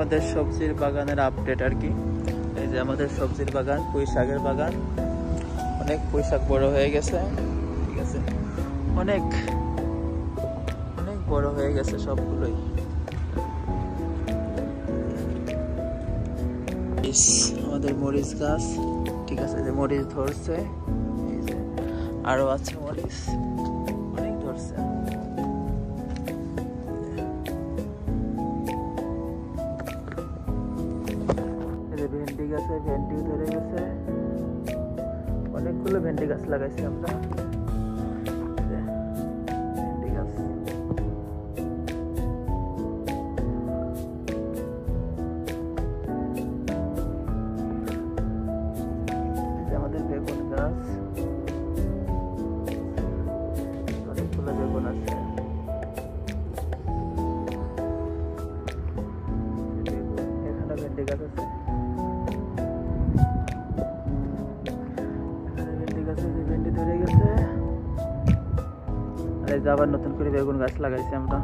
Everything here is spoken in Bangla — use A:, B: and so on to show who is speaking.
A: আমাদের সবজির বাগানের আপডেট আর কি। এই যে আমাদের সবজির বাগান, পুঁই শাকের বাগান, অনেক পুঁই শাক বড় হয়ে গেছে, ঠিক আছে, অনেক অনেক বড় হয়ে গেছে সবগুলোই। আমাদের মরিচ গাছ, ঠিক আছে, যে মরিচ ধরছে, এই যে আরো আছে মরিচ, অনেক ধরছে। ভেন্ডি গাছে ভেন্ডি ধরে গেছে, অনেকগুলো ভেন্ডি গাছ লাগাইছি আমরা। ভেন্ডি গাছ, আমাদের বেগুন গাছ, অনেকগুলো বেগুন আছে। এখানে ভেন্ডি গাছ আছে, ভেন্ডি ধরে গেছে। আর এই যে আবার নতুন করে বেগুন গাছ লাগাইছি আমরা।